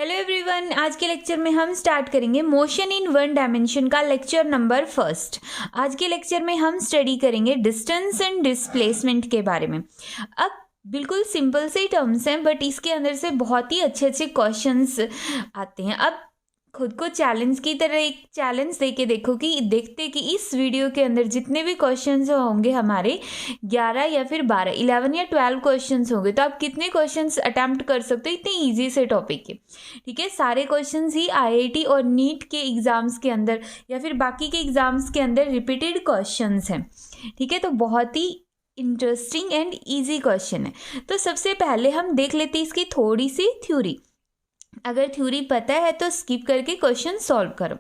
Hello everyone, आज के lecture में हम स्टार्ट करेंगे मोशन इन वन डायमेंशन का लेक्चर नंबर फर्स्ट। आज के लेक्चर में हम स्टडी करेंगे डिस्टेंस एंड डिस्प्लेसमेंट के बारे में। अब बिल्कुल सिंपल से टर्म्स हैं, बट इसके अंदर से बहुत ही अच्छे अच्छे क्वेश्चंस आते हैं। अब खुद को चैलेंज की तरह एक चैलेंज दे के देखो कि देखते कि इस वीडियो के अंदर जितने भी क्वेश्चंस होंगे हमारे 11 या फिर 12, 11 या 12 क्वेश्चंस होंगे, तो आप कितने क्वेश्चंस अटेम्प्ट कर सकते हो इतने इजी से टॉपिक के। ठीक है, सारे क्वेश्चंस ही आईआईटी और नीट के एग्जाम्स के अंदर या फिर बाकी के एग्जाम्स के अंदर रिपीटेड क्वेश्चंस हैं। ठीक है, तो बहुत ही इंटरेस्टिंग एंड ईजी क्वेश्चन है। तो सबसे पहले हम देख लेते हैं इसकी थोड़ी सी थ्योरी। अगर थ्योरी पता है तो स्किप करके क्वेश्चन सॉल्व करो।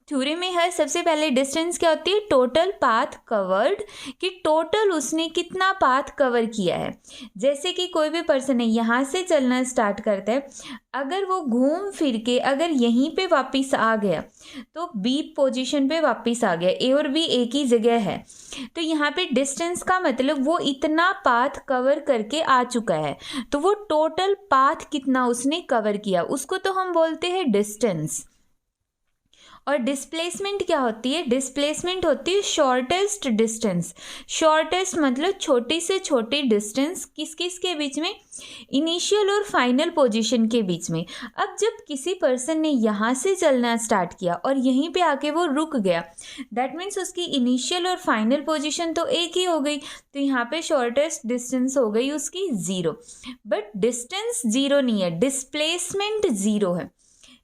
थ्योरी में है सबसे पहले डिस्टेंस क्या होती है, टोटल पाथ कवर्ड, कि टोटल उसने कितना पाथ कवर किया है। जैसे कि कोई भी पर्सन है यहाँ से चलना स्टार्ट करता है, अगर वो घूम फिर के अगर यहीं पे वापस आ गया तो बी पोजीशन पे वापस आ गया, ए और बी एक ही जगह है, तो यहाँ पे डिस्टेंस का मतलब वो इतना पाथ कवर करके आ चुका है। तो वो टोटल पाथ कितना उसने कवर किया उसको तो हम बोलते हैं डिस्टेंस। और डिस्प्लेसमेंट क्या होती है, डिस्प्लेसमेंट होती है शॉर्टेस्ट डिस्टेंस। शॉर्टेस्ट मतलब छोटी से छोटी डिस्टेंस किस किस के बीच में, इनिशियल और फाइनल पोजीशन के बीच में। अब जब किसी पर्सन ने यहाँ से चलना स्टार्ट किया और यहीं पे आके वो रुक गया, दैट मीन्स उसकी इनिशियल और फाइनल पोजीशन तो एक ही हो गई, तो यहाँ पे शॉर्टेस्ट डिस्टेंस हो गई उसकी 0। बट डिस्टेंस 0 नहीं है, डिस्प्लेसमेंट 0 है।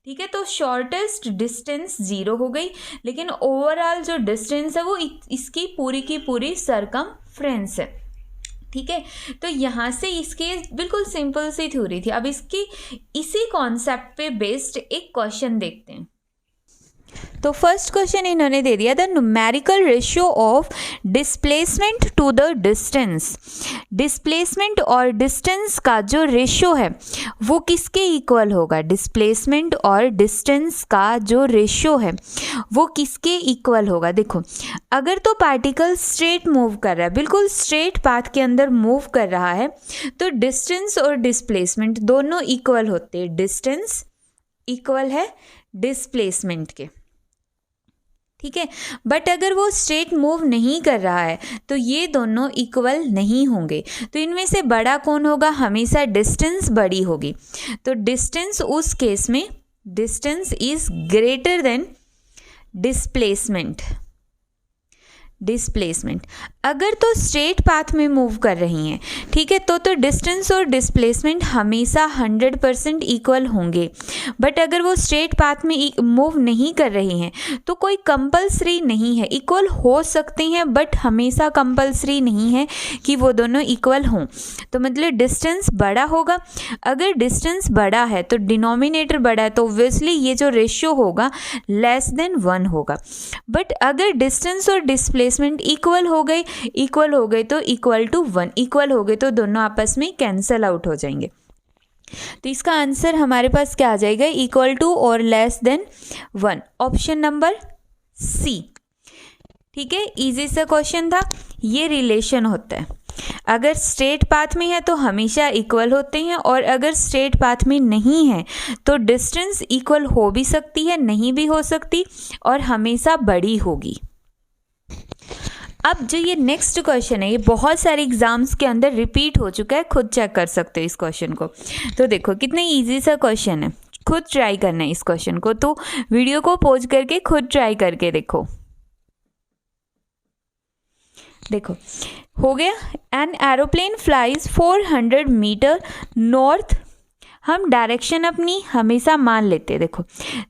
ठीक है, तो शॉर्टेस्ट डिस्टेंस 0 हो गई, लेकिन ओवरऑल जो डिस्टेंस है वो इसकी पूरी की पूरी सरकमफ्रेंस है। ठीक है, तो यहाँ से इसके बिल्कुल सिंपल सी थ्योरी थी। अब इसकी इसी कॉन्सेप्ट पे बेस्ड एक क्वेश्चन देखते हैं। तो फर्स्ट क्वेश्चन इन्होंने दे दिया, the numerical ratio of displacement to the distance. Displacement और डिस्टेंस का जो रेशियो है वो किसके इक्वल होगा, डिस्प्लेसमेंट और डिस्टेंस का जो रेशियो है वो किसके इक्वल होगा। देखो, अगर तो पार्टिकल स्ट्रेट मूव कर रहा है, बिल्कुल स्ट्रेट पाथ के अंदर मूव कर रहा है, तो डिस्टेंस और डिस्प्लेसमेंट दोनों इक्वल होते हैं। डिस्टेंस इक्वल है डिस्प्लेसमेंट के। ठीक है, बट अगर वो स्ट्रेट मूव नहीं कर रहा है तो ये दोनों इक्वल नहीं होंगे। तो इनमें से बड़ा कौन होगा, हमेशा डिस्टेंस बड़ी होगी। तो डिस्टेंस उस केस में distance is greater than displacement. Displacement अगर तो स्ट्रेट पाथ में मूव कर रही हैं, ठीक है, तो डिस्टेंस और डिस्प्लेसमेंट हमेशा 100% इक्वल होंगे। बट अगर वो स्ट्रेट पाथ में मूव नहीं कर रही हैं तो कोई कंपलसरी नहीं है, इक्वल हो सकते हैं बट हमेशा कंपलसरी नहीं है कि वो दोनों इक्वल हों। तो मतलब डिस्टेंस बड़ा होगा। अगर डिस्टेंस बड़ा है तो डिनोमिनेटर बड़ा है, तो ऑब्वियसली ये जो रेशियो होगा लेस देन 1 होगा। बट अगर डिस्टेंस और डिस्प्लेसमेंट इक्वल हो गए तो इक्वल टू 1, इक्वल हो गए तो दोनों आपस में कैंसल आउट हो जाएंगे। तो इसका आंसर हमारे पास क्या आ जाएगा, इक्वल टू और less than 1, option number C. ठीक है, इजी सा क्वेश्चन था। ये रिलेशन होता है, अगर स्ट्रेट पाथ में है तो हमेशा इक्वल होते हैं, और अगर स्ट्रेट पाथ में नहीं है तो डिस्टेंस इक्वल हो भी सकती है, नहीं भी हो सकती, और हमेशा बड़ी होगी। अब जो ये नेक्स्ट क्वेश्चन है ये बहुत सारे एग्जाम्स के अंदर रिपीट हो चुका है, खुद चेक कर सकते हो इस क्वेश्चन को। तो देखो कितने इजी सा क्वेश्चन है, खुद ट्राई करना है इस क्वेश्चन को। तो वीडियो को पॉज करके खुद ट्राई करके देखो। देखो हो गया, an aeroplane flies 400 metre north. हम डायरेक्शन अपनी हमेशा मान लेते हैं। देखो,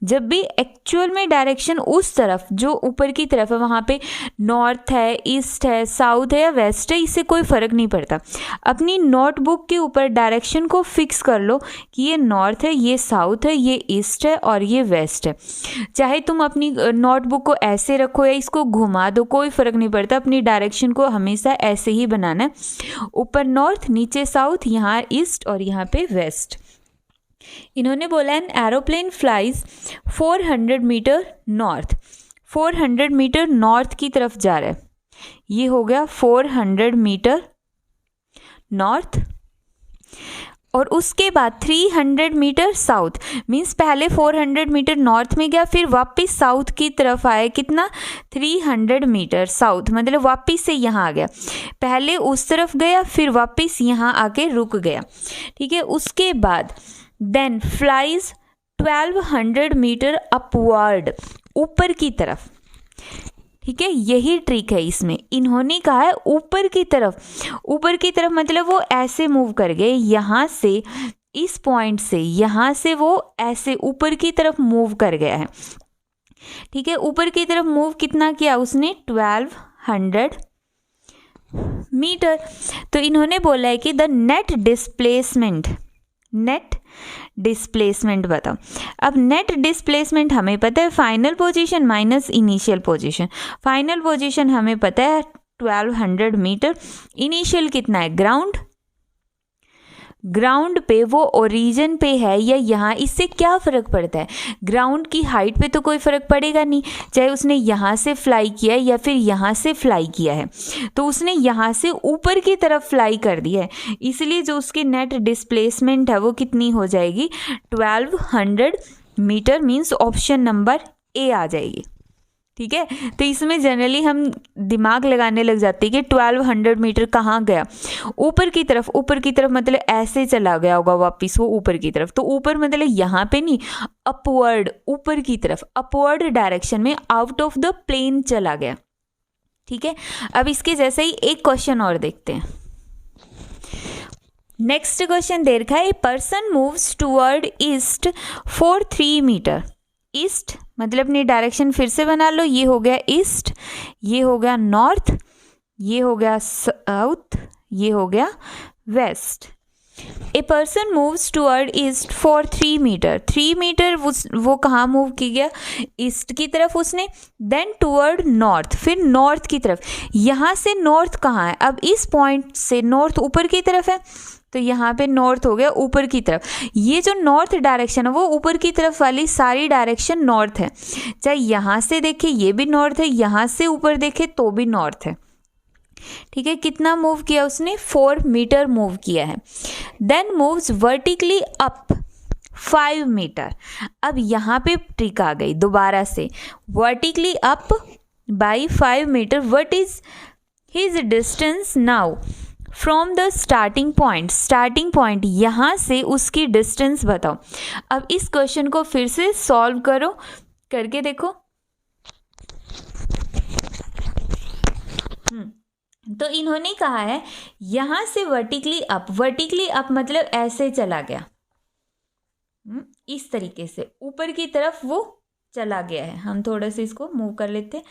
जब भी एक्चुअल में डायरेक्शन उस तरफ जो ऊपर की तरफ है, वहाँ पे नॉर्थ है, ईस्ट है, साउथ है या वेस्ट है, इससे कोई फ़र्क नहीं पड़ता। अपनी नोटबुक के ऊपर डायरेक्शन को फिक्स कर लो कि ये नॉर्थ है, ये साउथ है, ये ईस्ट है और ये वेस्ट है। चाहे तुम अपनी नोटबुक को ऐसे रखो या इसको घुमा दो, कोई फ़र्क नहीं पड़ता। अपनी डायरेक्शन को हमेशा ऐसे ही बनाना है, ऊपर नॉर्थ, नीचे साउथ, यहाँ ईस्ट और यहाँ पे वेस्ट। इन्होंने बोला an aeroplane flies 400 metre north, 400 metre north की तरफ जा रहा है। ये हो गया 400 मीटर नॉर्थ। और उसके बाद 300 मीटर साउथ, मीन्स पहले 400 मीटर नॉर्थ में गया, फिर वापस साउथ की तरफ आया, कितना 300 मीटर साउथ, मतलब वापस से यहाँ आ गया, पहले उस तरफ गया फिर वापस यहाँ आके रुक गया, ठीक है। उसके बाद देन फ्लाइज 1200 मीटर अपवर्ड, ऊपर की तरफ, ठीक है। यही ट्रिक है इसमें, इन्होंने कहा है ऊपर की तरफ, ऊपर की तरफ मतलब वो ऐसे मूव कर गए, यहाँ से इस पॉइंट से यहाँ से वो ऐसे ऊपर की तरफ मूव कर गया है, ठीक है। ऊपर की तरफ मूव कितना किया उसने, 1200 मीटर। तो इन्होंने बोला है कि द नेट डिस्प्लेसमेंट बताओ। अब नेट डिस्प्लेसमेंट हमें पता है final position minus initial position. Final position हमें पता है 1200 मीटर, इनिशियल कितना है, ग्राउंड पे वो ओरिजिन पे है या यहाँ, इससे क्या फ़र्क पड़ता है, ग्राउंड की हाइट पे तो कोई फ़र्क पड़ेगा नहीं, चाहे उसने यहाँ से फ्लाई किया है या फिर यहाँ से फ्लाई किया है, तो उसने यहाँ से ऊपर की तरफ फ्लाई कर दिया है, इसलिए जो उसकी नेट डिस्प्लेसमेंट है वो कितनी हो जाएगी, 1200 metre, means option number A आ जाएगी, ठीक है। तो इसमें जनरली हम दिमाग लगाने लग जाते हैं कि 1200 मीटर कहाँ गया, ऊपर की तरफ, ऊपर की तरफ मतलब ऐसे चला गया होगा वापस वो ऊपर की तरफ, तो ऊपर मतलब यहाँ पे नहीं, अपवर्ड, ऊपर की तरफ, अपवर्ड डायरेक्शन में आउट ऑफ द प्लेन चला गया, ठीक है। अब इसके जैसे ही एक क्वेश्चन और देखते हैं। नेक्स्ट क्वेश्चन दे रखा है, a person moves toward east for 3 metre. East मतलब अपनी डायरेक्शन फिर से बना लो, ये हो गया ईस्ट, ये हो गया नॉर्थ, ये हो गया साउथ, ये हो गया west. A person moves toward east for 3 metre. 3 metre वो कहाँ मूव की गया, ईस्ट की तरफ उसने, देन टुवर्ड नॉर्थ, फिर नॉर्थ की तरफ। यहाँ से नॉर्थ कहाँ है, अब इस पॉइंट से नॉर्थ ऊपर की तरफ है, तो यहाँ पे नॉर्थ हो गया ऊपर की तरफ। ये जो नॉर्थ डायरेक्शन है वो ऊपर की तरफ वाली सारी डायरेक्शन नॉर्थ है, चाहे यहाँ से देखे ये भी नॉर्थ है, यहाँ से ऊपर देखे तो भी नॉर्थ है, ठीक है। कितना मूव किया उसने, 4 मीटर मूव किया है। Then moves vertically up 5 metre. अब यहाँ पे ट्रिक आ गई दोबारा से, vertically up by 5 metre, what is his distance now from the starting point. Starting point यहाँ से उसकी डिस्टेंस बताओ। अब इस क्वेश्चन को फिर से सॉल्व करो, करके देखो। तो इन्होंने कहा है यहाँ से वर्टिकली अप, वर्टिकली अप मतलब ऐसे चला गया, इस तरीके से ऊपर की तरफ वो चला गया है। हम थोड़ा सा इसको मूव कर लेते हैं,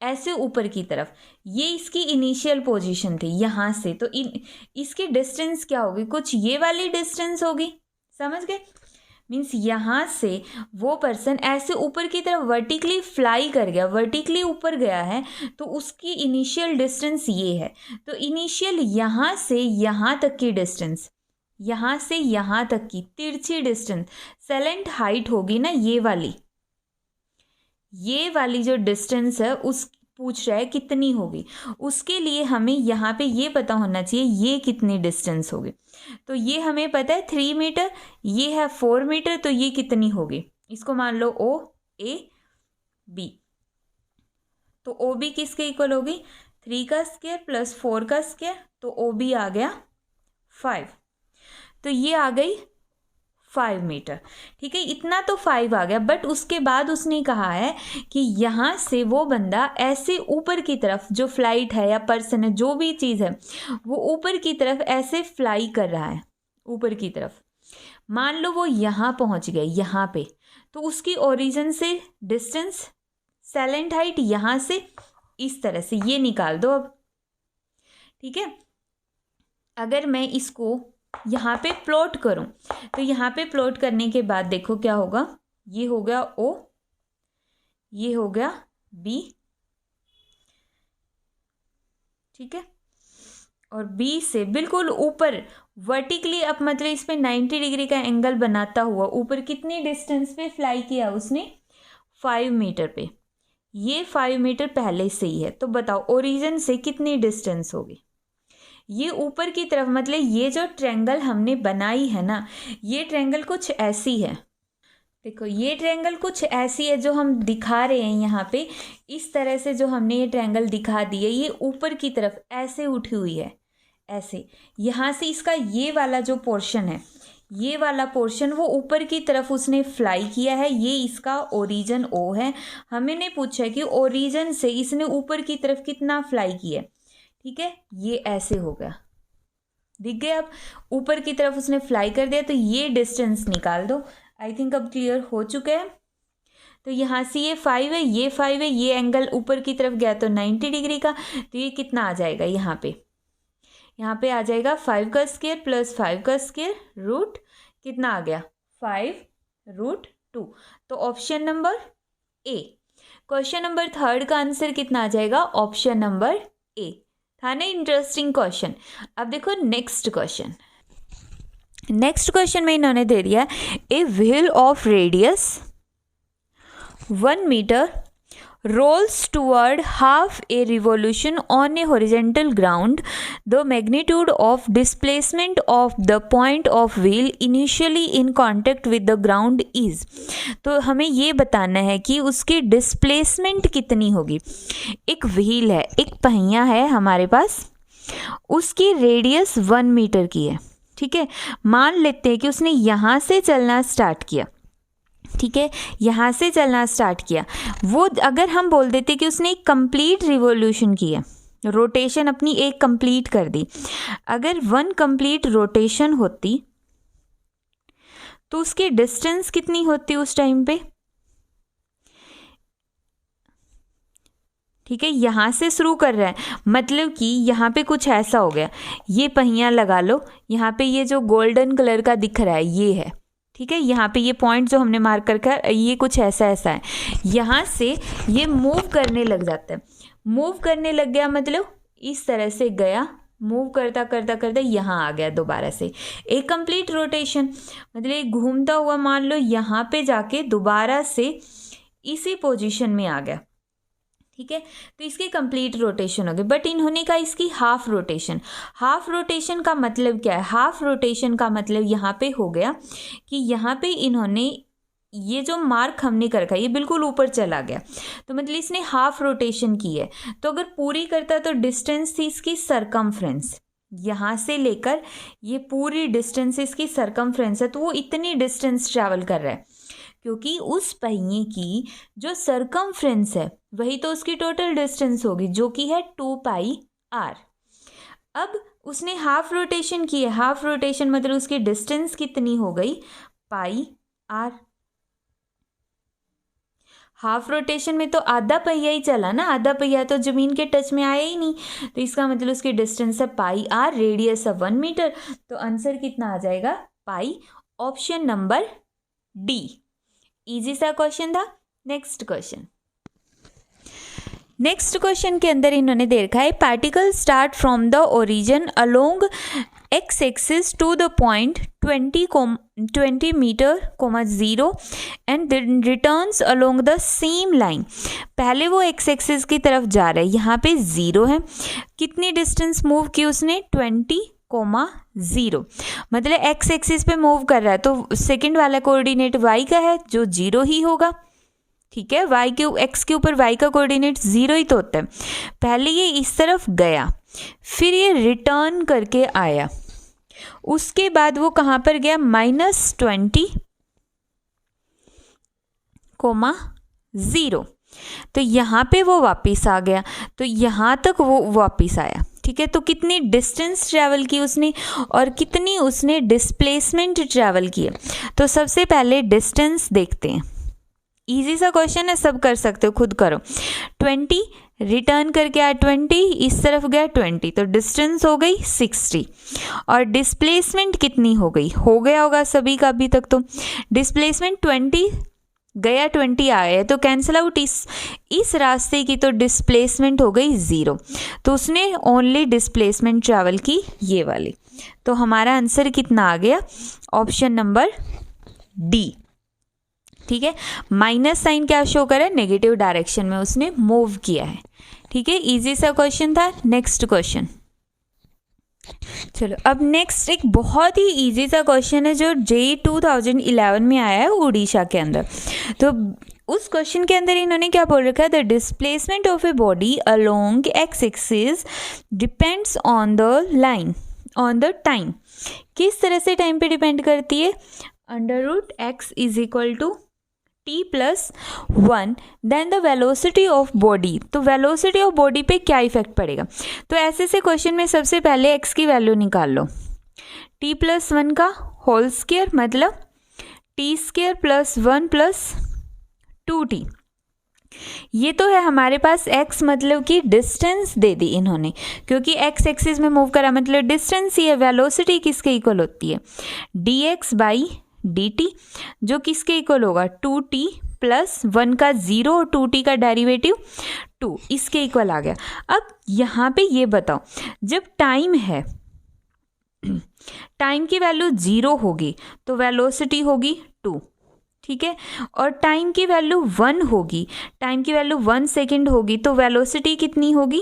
ऐसे ऊपर की तरफ, ये इसकी इनिशियल पोजीशन थी यहाँ से, तो इसकी डिस्टेंस क्या होगी, कुछ ये वाली डिस्टेंस होगी, समझ गए। मीन्स यहाँ से वो पर्सन ऐसे ऊपर की तरफ वर्टिकली फ्लाई कर गया, वर्टिकली ऊपर गया है, तो उसकी इनिशियल डिस्टेंस ये है। तो इनिशियल यहाँ से यहाँ तक की डिस्टेंस, यहाँ से यहाँ तक की तिरछी डिस्टेंस, सेलेंट हाइट होगी ना ये वाली जो डिस्टेंस है उस पूछ रहा है कितनी होगी, उसके लिए हमें यहाँ पे ये पता होना चाहिए ये कितनी डिस्टेंस होगी। तो ये हमें पता है 3 मीटर, ये है 4 मीटर, तो ये कितनी होगी, इसको मान लो OAB। तो OB किसके इक्वल होगी, 3 का स्क्वायर प्लस 4 का स्क्वायर, तो OB आ गया 5। तो ये आ गई 5 मीटर, ठीक है। इतना तो 5 आ गया, बट उसके बाद उसने कहा है कि यहाँ से वो बंदा ऐसे ऊपर की तरफ, जो फ्लाइट है या पर्सन है, जो भी चीज़ है, वो ऊपर की तरफ ऐसे फ्लाई कर रहा है ऊपर की तरफ। मान लो वो यहाँ पहुँच गए, यहाँ पे, तो उसकी ओरिजिन से डिस्टेंस, सेलेंट हाइट यहाँ से इस तरह से ये निकाल दो अब, ठीक है। अगर मैं इसको यहाँ पे प्लॉट करूँ, तो यहाँ पे प्लॉट करने के बाद देखो क्या होगा, ये हो गया O, ये हो गया B, ठीक है। और B से बिल्कुल ऊपर वर्टिकली अप मतलब इस पे 90 डिग्री का एंगल बनाता हुआ ऊपर कितनी डिस्टेंस पे फ्लाई किया उसने, 5 मीटर पे। ये 5 मीटर पहले से ही है, तो बताओ ओरिजिन से कितनी डिस्टेंस होगी। ये ऊपर की तरफ, मतलब ये जो ट्रायंगल हमने बनाई है ना, ये ट्रायंगल कुछ ऐसी है। देखो ये ट्रायंगल कुछ ऐसी है जो हम दिखा रहे हैं यहाँ पे, इस तरह से जो हमने ये ट्रायंगल दिखा दी है, ये ऊपर की तरफ ऐसे उठी हुई है, ऐसे। यहाँ से इसका ये वाला जो पोर्शन है, ये वाला पोर्शन वो ऊपर की तरफ उसने फ्लाई किया है, ये इसका ओरिजिन ओ है। हमें पूछा है कि ओरिजिन से इसने ऊपर की तरफ कितना फ्लाई किया है, ठीक है, ये ऐसे हो गया, दिख गया। अब ऊपर की तरफ उसने फ्लाई कर दिया, तो ये डिस्टेंस निकाल दो। आई थिंक अब क्लियर हो चुके हैं। तो यहाँ से ये 5 है, ये 5 है, ये एंगल ऊपर की तरफ गया तो 90 डिग्री का, तो ये कितना आ जाएगा, यहाँ पे आ जाएगा 5 का स्क्वायर प्लस 5 का स्क्वायर रूट कितना आ गया 5√2। तो ऑप्शन नंबर ए। क्वेश्चन नंबर 3 का आंसर कितना आ जाएगा, ऑप्शन नंबर ए। था ना इंटरेस्टिंग क्वेश्चन। अब देखो नेक्स्ट क्वेश्चन। नेक्स्ट क्वेश्चन में इन्होंने दे दिया a wheel of radius 1 metre rolls toward half a revolution on a horizontal ground. The magnitude of displacement of the point of wheel initially in contact with the ground is. तो हमें ये बताना है कि उसकी डिस्प्लेसमेंट कितनी होगी। एक व्हील है, एक पहिया है हमारे पास, उसकी रेडियस 1 मीटर की है, ठीक है। मान लेते हैं कि उसने यहाँ से चलना स्टार्ट किया, ठीक है, यहाँ से चलना स्टार्ट किया। वो अगर हम बोल देते कि उसने एक कंप्लीट रिवॉल्यूशन की है, रोटेशन अपनी एक कंप्लीट कर दी, अगर 1 कंप्लीट रोटेशन होती तो उसकी डिस्टेंस कितनी होती उस टाइम पे, ठीक है। यहाँ से शुरू कर रहा है, मतलब कि यहाँ पे कुछ ऐसा हो गया, ये पहिया लगा लो, यहाँ पे ये जो गोल्डन कलर का दिख रहा है ये है, ठीक है। यहाँ पे ये पॉइंट जो हमने मार्क कर रखा है ये कुछ ऐसा है। यहाँ से ये मूव करने लग जाता है, मूव करने लग गया मतलब इस तरह से गया, मूव करता करता करता यहाँ आ गया दोबारा से, एक कंप्लीट रोटेशन, मतलब एक घूमता हुआ मान लो यहाँ पे जाके दोबारा से इसी पोजीशन में आ गया, ठीक है। तो इसकी कंप्लीट रोटेशन हो गई। बट इन्होंने कहा इसकी हाफ रोटेशन। हाफ रोटेशन का मतलब क्या है, हाफ रोटेशन का मतलब यहाँ पे हो गया कि यहाँ पे इन्होंने ये जो मार्क हमने कर रखा है ये बिल्कुल ऊपर चला गया, तो मतलब इसने हाफ रोटेशन की है। तो अगर पूरी करता तो डिस्टेंस थी इसकी सरकमफ्रेंस, यहाँ से लेकर ये पूरी डिस्टेंस इसकी सरकमफ्रेंस है, तो वो इतनी डिस्टेंस ट्रैवल कर रहा है, क्योंकि उस पहिए की जो सरकमफ्रेंस है वही तो उसकी टोटल डिस्टेंस होगी, जो कि है 2πr। अब उसने हाफ रोटेशन की है, हाफ रोटेशन मतलब उसकी डिस्टेंस कितनी हो गई πr। हाफ रोटेशन में तो आधा पहिया ही चला ना, आधा पहिया तो जमीन के टच में आया ही नहीं, तो इसका मतलब उसकी डिस्टेंस है πr, रेडियस है 1 मीटर। तो आंसर कितना आ जाएगा pi, option number D. Easy सा क्वेश्चन था। Next question. नेक्स्ट क्वेश्चन के अंदर इन्होंने दे रखा है particle start from the origin along X axis to the point 20 metre, 0 and returns along the same line. पहले वो एक्स एक्सिस की तरफ जा रहा है, यहाँ पे 0 है, कितनी डिस्टेंस मूव की उसने 20,0, मतलब एक्स एक्सिस पे मूव कर रहा है, तो सेकंड वाला कोऑर्डिनेट वाई का है जो 0 ही होगा, ठीक है। वाई के एक्स के ऊपर वाई का कोऑर्डिनेट 0 ही तो होता है। पहले ये इस तरफ गया, फिर ये रिटर्न करके आया, उसके बाद वो कहाँ पर गया -20,0, तो यहाँ पे वो वापस आ गया, तो यहाँ तक वो वापस आया, ठीक है। तो कितनी डिस्टेंस ट्रैवल की उसने और कितनी उसने डिस्प्लेसमेंट ट्रैवल की है। तो सबसे पहले डिस्टेंस देखते हैं, इजी सा क्वेश्चन है, सब कर सकते हो, खुद करो। 20 रिटर्न करके आया 20, इस तरफ गया 20, तो डिस्टेंस हो गई 60 और डिस्प्लेसमेंट कितनी हो गई, हो गया होगा सभी का अभी तक। तो डिस्प्लेसमेंट 20 गया 20 आया, तो कैंसिल आउट, इस रास्ते की तो डिस्प्लेसमेंट हो गई 0, तो उसने ओनली डिस्प्लेसमेंट ट्रैवल की ये वाली। तो हमारा आंसर कितना आ गया, ऑप्शन नंबर डी, ठीक है। माइनस साइन क्या शो कर रहा है, नेगेटिव डायरेक्शन में उसने मूव किया है, ठीक है। इजी सा क्वेश्चन था। Next question. चलो अब नेक्स्ट एक बहुत ही इजी सा क्वेश्चन है जो JEE 2011 में आया है उड़ीसा के अंदर। तो उस क्वेश्चन के अंदर इन्होंने क्या बोल रखा है, the displacement of a body along X axis depends on the line on the time. किस तरह से टाइम पे डिपेंड करती है, √x is equal to t+1 then the velocity of body. तो वेलोसिटी ऑफ बॉडी पे क्या इफेक्ट पड़ेगा, तो ऐसे से क्वेश्चन में सबसे पहले x की वैल्यू निकाल लो, t+1 का होल स्क्वायर मतलब t² + 1 + 2t। ये तो है हमारे पास x मतलब कि डिस्टेंस दे दी इन्होंने, क्योंकि x एक्सिस में मूव करा मतलब डिस्टेंस ही है। वेलोसिटी किसके इक्वल होती है, dx/dt, जो किसके इक्वल होगा 2t + 1 का 0 और 2t का डेरिवेटिव 2, इसके इक्वल आ गया। अब यहाँ पे ये बताओ, जब टाइम है, टाइम की वैल्यू 0 होगी तो वेलोसिटी होगी 2, ठीक है, और टाइम की वैल्यू 1 होगी, टाइम की वैल्यू 1 सेकेंड होगी तो वेलोसिटी कितनी होगी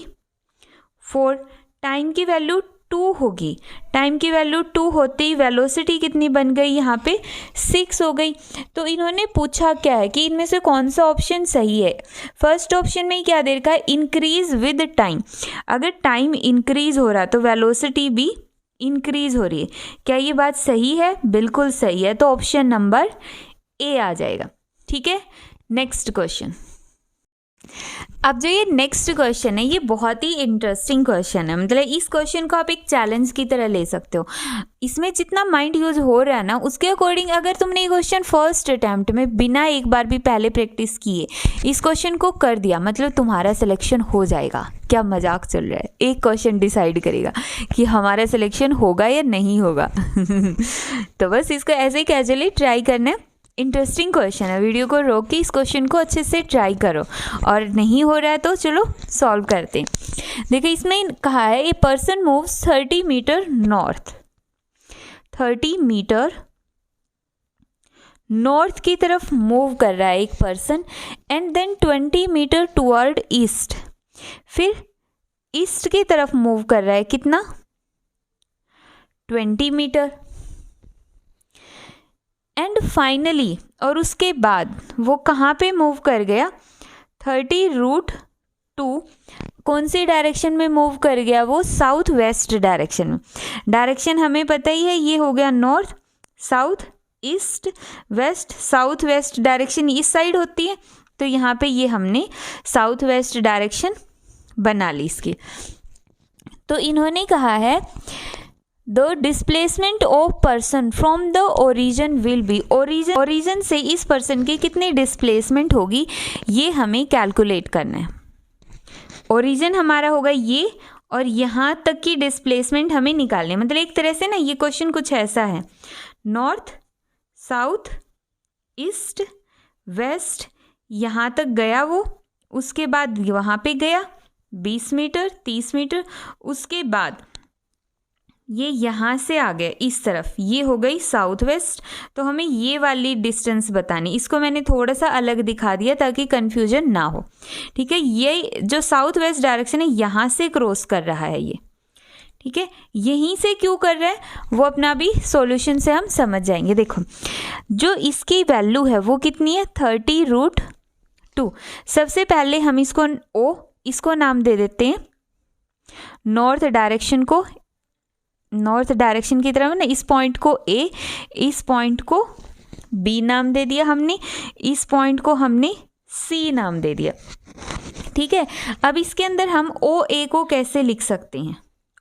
4। टाइम की वैल्यू 2 होगी, टाइम की वैल्यू 2 होते ही वेलोसिटी कितनी बन गई यहाँ पे 6 हो गई। तो इन्होंने पूछा क्या है कि इनमें से कौन सा ऑप्शन सही है। फर्स्ट ऑप्शन में क्या दे रखा है, इंक्रीज विद टाइम। अगर टाइम इंक्रीज हो रहा है तो वेलोसिटी भी इंक्रीज हो रही है। क्या ये बात सही है, बिल्कुल सही है, तो ऑप्शन नंबर ए आ जाएगा। ठीक है, नेक्स्ट क्वेश्चन। अब जो ये नेक्स्ट क्वेश्चन है ये बहुत ही इंटरेस्टिंग क्वेश्चन है, मतलब इस क्वेश्चन को आप एक चैलेंज की तरह ले सकते हो। इसमें जितना माइंड यूज हो रहा है ना उसके अकॉर्डिंग अगर तुमने ये क्वेश्चन फर्स्ट अटेम्प्ट में बिना एक बार भी पहले प्रैक्टिस किए इस क्वेश्चन को कर दिया, मतलब तुम्हारा सिलेक्शन हो जाएगा। क्या मजाक चल रहा है, एक क्वेश्चन डिसाइड करेगा कि हमारा सिलेक्शन होगा या नहीं होगा। तो बस इसको ऐसे ही कैजुअली ट्राई करना है। इंटरेस्टिंग क्वेश्चन है, वीडियो को रोक के इस क्वेश्चन को अच्छे से ट्राई करो, और नहीं हो रहा है तो चलो सॉल्व करते हैं। देखिए इसमें कहा है a person moves 30 metre north, 30 metre north की तरफ मूव कर रहा है एक person, and then 20 metre toward east, फिर ईस्ट की तरफ मूव कर रहा है कितना 20 मीटर, एंड फाइनली और उसके बाद वो कहाँ पे मूव कर गया 30√2, कौन सी डायरेक्शन में मूव कर गया, वो साउथ वेस्ट डायरेक्शन में। डायरेक्शन हमें पता ही है, ये हो गया north, south, east, west. South west direction इस साइड होती है, तो यहाँ पे ये हमने साउथ वेस्ट डायरेक्शन बना ली इसकी। तो इन्होंने कहा है the displacement of person from the origin will be, origin से इस पर्सन की कितनी डिस्प्लेसमेंट होगी ये हमें कैलकुलेट करना है। ओरिजिन हमारा होगा ये, और यहाँ तक की डिस्प्लेसमेंट हमें निकालनी है। मतलब एक तरह से ना ये क्वेश्चन कुछ ऐसा है, नॉर्थ, साउथ, ईस्ट, वेस्ट, यहाँ तक गया वो, उसके बाद वहाँ पे गया 20 मीटर 30 मीटर, उसके बाद ये यहाँ से आ गया इस तरफ, ये हो गई साउथ वेस्ट। तो हमें ये वाली डिस्टेंस बतानी, इसको मैंने थोड़ा सा अलग दिखा दिया ताकि कंफ्यूजन ना हो। ठीक है, ये जो साउथ वेस्ट डायरेक्शन है यहाँ से क्रॉस कर रहा है ये, ठीक है, यहीं से क्यों कर रहा है वो अपना भी सॉल्यूशन से हम समझ जाएंगे। देखो जो इसकी वैल्यू है वो कितनी है 30√2। सबसे पहले हम इसको ओ, इसको नाम दे देते हैं नॉर्थ डायरेक्शन को, नॉर्थ डायरेक्शन की तरफ ना, इस पॉइंट को ए, इस पॉइंट को बी नाम दे दिया हमने, इस पॉइंट को हमने सी नाम दे दिया। ठीक है, अब इसके अंदर हम ओ ए को कैसे लिख सकते हैं,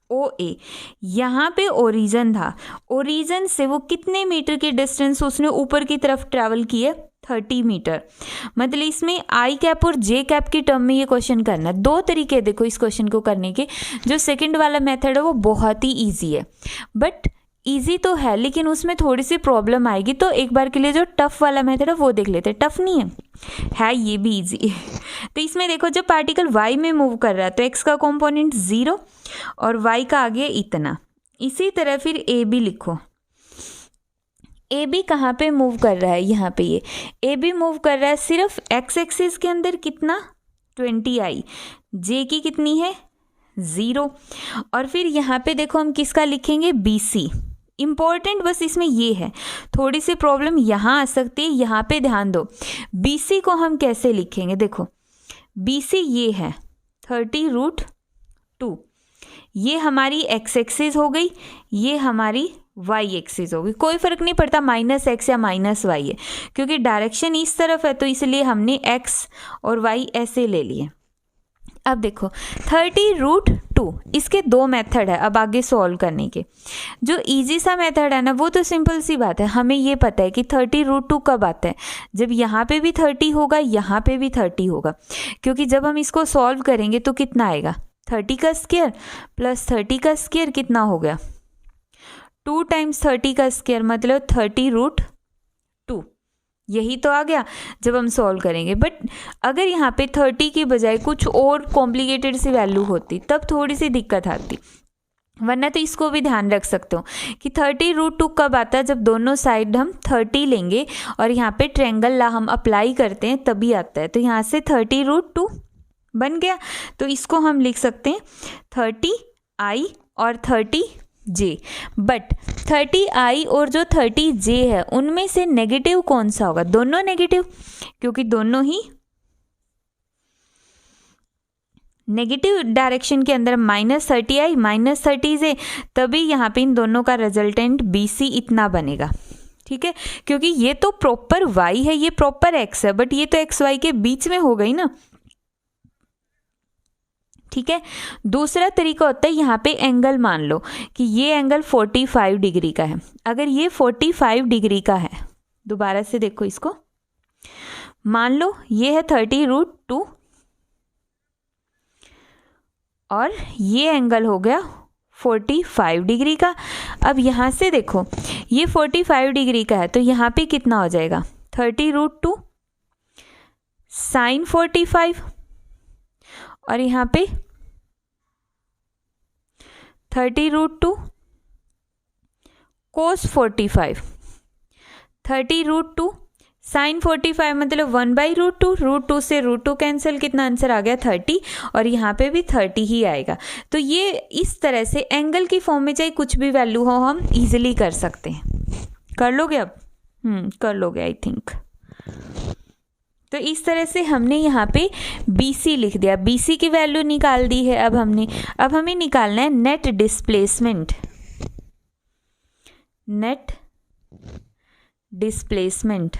ओ ए, यहाँ पे ओरिजिन था, ओरिजिन से वो कितने मीटर की डिस्टेंस उसने ऊपर की तरफ ट्रैवल की है 30 मीटर। मतलब इसमें आई कैप और जे कैप की टर्म में ये क्वेश्चन करना है। दो तरीके देखो इस क्वेश्चन को करने के, जो सेकंड वाला मेथड है वो बहुत ही इजी है, बट इजी तो है लेकिन उसमें थोड़ी सी प्रॉब्लम आएगी, तो एक बार के लिए जो टफ वाला मेथड है वो देख लेते हैं। टफ नहीं है ये भी इजी। तो इसमें देखो जब पार्टिकल y में मूव कर रहा है तो x का कॉम्पोनेंट 0 और y का आ गया इतना। इसी तरह फिर ए बी लिखो, ए बी कहाँ पे मूव कर रहा है, यहाँ पे ये ए बी मूव कर रहा है सिर्फ x एक्सिस के अंदर कितना 20i, जे की कितनी है 0। और फिर यहाँ पे देखो हम किसका लिखेंगे, BC। इम्पॉर्टेंट बस इसमें ये है, थोड़ी सी प्रॉब्लम यहाँ आ सकती है, यहाँ पे ध्यान दो। BC को हम कैसे लिखेंगे, देखो BC ये है 30√2, ये हमारी x एक्सिस हो गई, ये हमारी y एक्सिस हो गई। कोई फर्क नहीं पड़ता -x या -y है, क्योंकि डायरेक्शन इस तरफ है तो इसलिए हमने x और y ऐसे ले लिए। अब देखो 30√2, इसके दो मेथड है अब आगे सॉल्व करने के। जो इजी सा मेथड है ना, वो तो सिंपल सी बात है, हमें ये पता है कि 30√2 कब आता है, जब यहाँ पे भी 30 होगा, यहाँ पे भी 30 होगा। क्योंकि जब हम इसको सॉल्व करेंगे तो कितना आएगा, 30 का स्क्वायर प्लस 30 का स्क्वायर कितना हो गया, 2 टाइम्स 30 का स्क्वायर मतलब 30√2, यही तो आ गया जब हम सॉल्व करेंगे। बट अगर यहाँ पे 30 की बजाय कुछ और कॉम्प्लिकेटेड सी वैल्यू होती तब थोड़ी सी दिक्कत आती, वरना तो इसको भी ध्यान रख सकते हो कि 30√2 कब आता है, जब दोनों साइड हम 30 लेंगे और यहाँ पे ट्रायंगल ला हम अप्लाई करते हैं तभी आता है। तो यहाँ से 30√2 बन गया, तो इसको हम लिख सकते हैं 30i और 30j। बट 30i और जो 30j है उनमें से नेगेटिव कौन सा होगा, दोनों नेगेटिव, क्योंकि दोनों ही नेगेटिव डायरेक्शन के अंदर -30i -30j, तभी यहाँ पे इन दोनों का रिजल्टेंट BC इतना बनेगा। ठीक है, क्योंकि ये तो प्रॉपर y है, ये प्रॉपर x है, बट ये तो x y के बीच में हो गई ना। ठीक है, दूसरा तरीका होता है यहाँ पे एंगल मान लो कि ये एंगल 45 डिग्री का है। अगर ये 45 डिग्री का है, दोबारा से देखो इसको, मान लो ये है 30√2 और ये एंगल हो गया 45 डिग्री का। अब यहाँ से देखो ये 45 डिग्री का है तो यहाँ पे कितना हो जाएगा, 30√2 sin 45 और यहाँ पे 30√2 cos 45, 30√2 sin 45 मतलब 1/√2, √2 से √2 कैंसिल, कितना आंसर आ गया 30, और यहाँ पे भी 30 ही आएगा। तो ये इस तरह से एंगल की फॉर्म में चाहे कुछ भी वैल्यू हो हम इजीली कर सकते हैं। कर लोगे अब? कर लोगे आई थिंक। तो इस तरह से हमने यहाँ पे BC लिख दिया, BC की वैल्यू निकाल दी है। अब हमें निकालना है net displacement. Net displacement,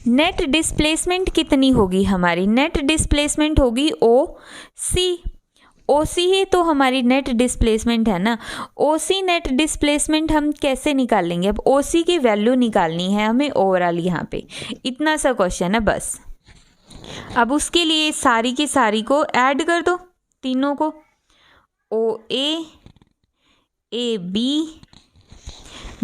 net displacement कितनी होगी हमारी, नेट डिस्प्लेसमेंट होगी OC ही तो हमारी नेट डिस्प्लेसमेंट है ना। OC नेट डिस्प्लेसमेंट हम कैसे निकालेंगे, अब OC की वैल्यू निकालनी है हमें ओवरऑल, यहाँ पे इतना सा क्वेश्चन है बस। अब उसके लिए सारी की सारी को ऐड कर दो, तीनों को, OA, AB,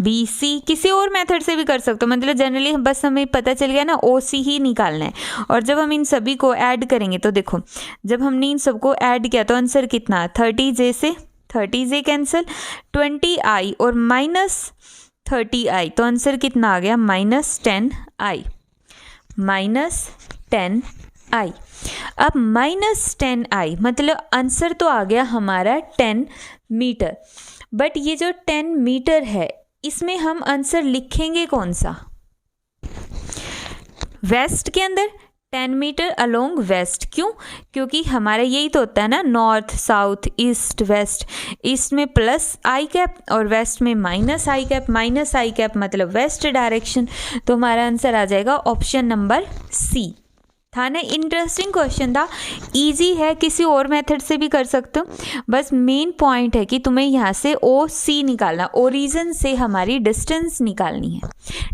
BC, किसी और मेथड से भी कर सकते हो, मतलब जनरली बस हमें पता चल गया ना OC ही निकालना है। और जब हम इन सभी को ऐड करेंगे तो देखो जब हमने इन सबको ऐड किया तो आंसर कितना, 30j से 30j कैंसिल, 20i और -30i, तो आंसर कितना आ गया, -10i, -10i। अब -10i मतलब आंसर तो आ गया हमारा 10 मीटर। बट ये जो 10 मीटर है इसमें हम आंसर लिखेंगे कौन सा, वेस्ट के अंदर 10 मीटर अलोंग वेस्ट। क्यों, क्योंकि हमारा यही तो होता है ना, north south east waste, east में +i और वेस्ट में -i मतलब वेस्ट डायरेक्शन। तो हमारा आंसर आ जाएगा ऑप्शन नंबर C। था ना, इंटरेस्टिंग क्वेश्चन था, इजी है, किसी और मेथड से भी कर सकते हो। बस मेन पॉइंट है कि तुम्हें यहाँ से OC निकालना, ओरिजिन से हमारी डिस्टेंस निकालनी है,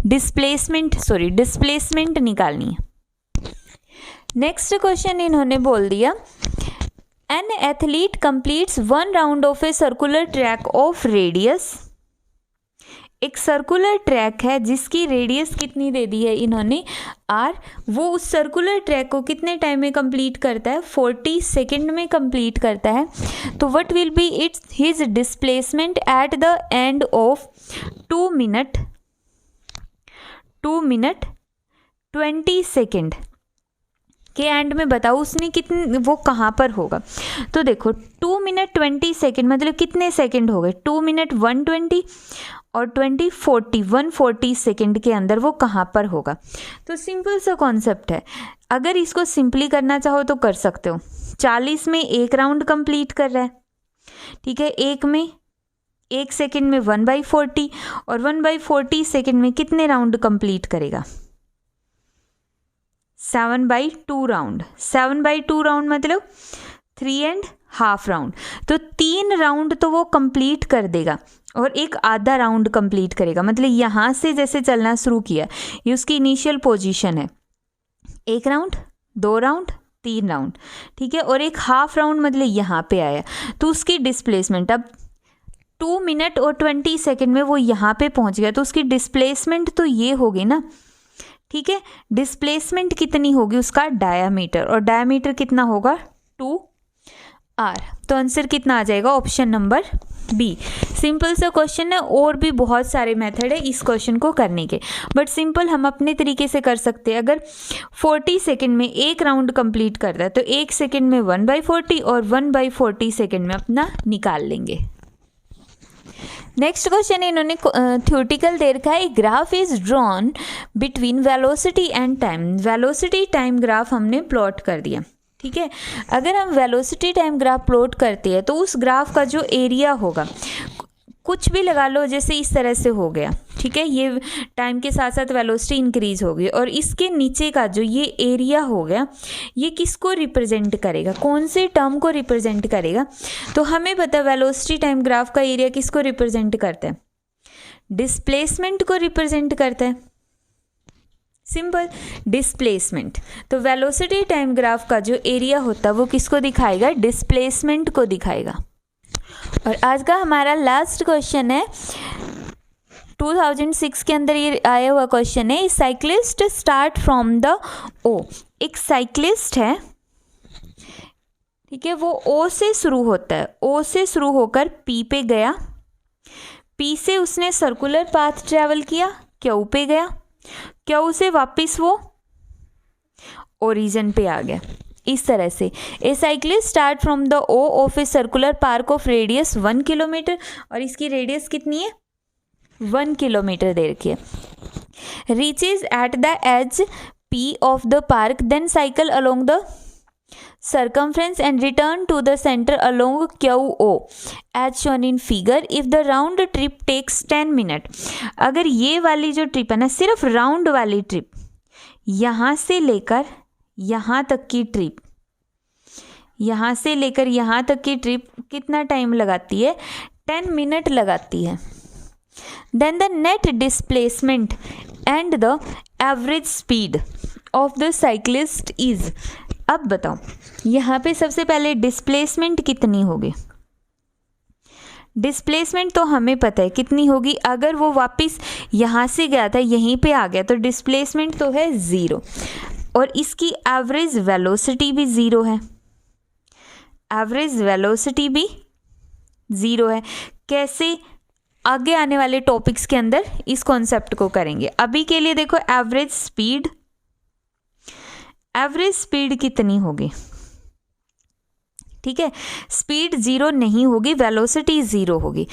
डिस्प्लेसमेंट निकालनी है। नेक्स्ट क्वेश्चन इन्होंने बोल दिया, an athlete completes 1 round of a circular track of radius. एक सर्कुलर ट्रैक है जिसकी रेडियस कितनी दे दी है इन्होंने, R। वो उस सर्कुलर ट्रैक को कितने टाइम में कंप्लीट करता है, 40 सेकेंड में कंप्लीट करता है। तो what will be his displacement at the end of 2 minute 20 second. के एंड में बताओ उसने कितने, वो कहाँ पर होगा। तो देखो 2 मिनट 20 सेकेंड मतलब कितने सेकेंड हो गए, 2 मिनट 120 और 20 40 140 सेकेंड के अंदर वो कहाँ पर होगा। तो सिंपल सा कॉन्सेप्ट है, अगर इसको सिंपली करना चाहो तो कर सकते हो। 40 में एक राउंड कंप्लीट कर रहा है, ठीक है, एक सेकेंड में 1/40 और 1/40 सेकेंड में कितने राउंड कंप्लीट करेगा, 7/2 राउंड। 7/2 राउंड मतलब 3.5 राउंड। तो 3 राउंड तो वो कंप्लीट कर देगा और एक आधा राउंड कंप्लीट करेगा, मतलब यहाँ से जैसे चलना शुरू किया, ये उसकी इनिशियल पोजीशन है, 1 राउंड 2 राउंड 3 राउंड, ठीक है, और एक हाफ राउंड मतलब यहाँ पे आया। तो उसकी डिस्प्लेसमेंट अब 2 मिनट और 20 सेकेंड में वो यहाँ पे पहुँच गया, तो उसकी डिस्प्लेसमेंट तो ये होगी ना, ठीक है। डिस्प्लेसमेंट कितनी होगी, उसका डायामीटर, और डायामीटर कितना होगा 2r। तो आंसर कितना आ जाएगा, ऑप्शन नंबर बी। सिंपल सा क्वेश्चन है, और भी बहुत सारे मेथड है इस क्वेश्चन को करने के, बट सिंपल हम अपने तरीके से कर सकते हैं। अगर 40 सेकेंड में एक राउंड कंप्लीट करता है तो 1 सेकेंड में 1/40 और 1/40 सेकेंड में अपना निकाल लेंगे। नेक्स्ट क्वेश्चन इन्होंने थ्योरेटिकल दे रखा है, a graph is drawn between velocity and time. Velocity time graph हमने प्लॉट कर दिया, ठीक है। अगर हम वेलोसिटी टाइम ग्राफ प्लॉट करते हैं तो उस ग्राफ का जो एरिया होगा, कुछ भी लगा लो, जैसे इस तरह से हो गया, ठीक है, ये टाइम के साथ साथ वेलोसिटी इंक्रीज होगी, और इसके नीचे का जो ये एरिया हो गया, ये किसको रिप्रेजेंट करेगा, कौन से टर्म को रिप्रेजेंट करेगा। तो हमें पता वेलोसिटी टाइम ग्राफ का एरिया किसको रिप्रेजेंट करता है, डिस्प्लेसमेंट को रिप्रेजेंट करता है, सिंपल डिस्प्लेसमेंट। तो वेलोसिटी टाइम ग्राफ का जो एरिया होता है वो किसको दिखाएगा, डिस्प्लेसमेंट को दिखाएगा। और आज का हमारा लास्ट क्वेश्चन है, 2006 के अंदर ये आया हुआ क्वेश्चन है, साइक्लिस्ट स्टार्ट फ्रॉम द ओ। एक साइक्लिस्ट है, ठीक है, वो ओ से शुरू होता है, ओ से शुरू होकर पी पे गया, पी से उसने सर्कुलर पाथ ट्रेवल किया, क्यू पे गया, क्यू से वापस वो ओरिजिन पे आ गया। इस तरह से a cyclist start from the O of a circular park of radius 1 kilometre, और इसकी रेडियस कितनी है 1 किलोमीटर दे रखी है। Reaches at the edge P of the park, then cycle along the circumference and return to the center along QO as shown in figure if the round trip takes 10 minutes। अगर ये वाली जो trip है ना, सिर्फ round वाली trip, यहाँ से लेकर यहाँ तक की ट्रिप, यहाँ से लेकर यहाँ तक की ट्रिप कितना टाइम लगाती है, 10 मिनट लगाती है। Then the net displacement and the average speed of the cyclist is. अब बताओ यहाँ पे सबसे पहले डिस्प्लेसमेंट कितनी होगी, डिस्प्लेसमेंट तो हमें पता है कितनी होगी, अगर वो वापस यहाँ से गया था यहीं पे आ गया तो डिस्प्लेसमेंट तो है 0, और इसकी एवरेज वेलोसिटी भी 0 है, एवरेज वेलोसिटी भी 0 है। कैसे, आगे आने वाले टॉपिक्स के अंदर इस कॉन्सेप्ट को करेंगे। अभी के लिए देखो एवरेज स्पीड, एवरेज स्पीड कितनी होगी, ठीक है, स्पीड 0 नहीं होगी, वेलोसिटी 0 होगी।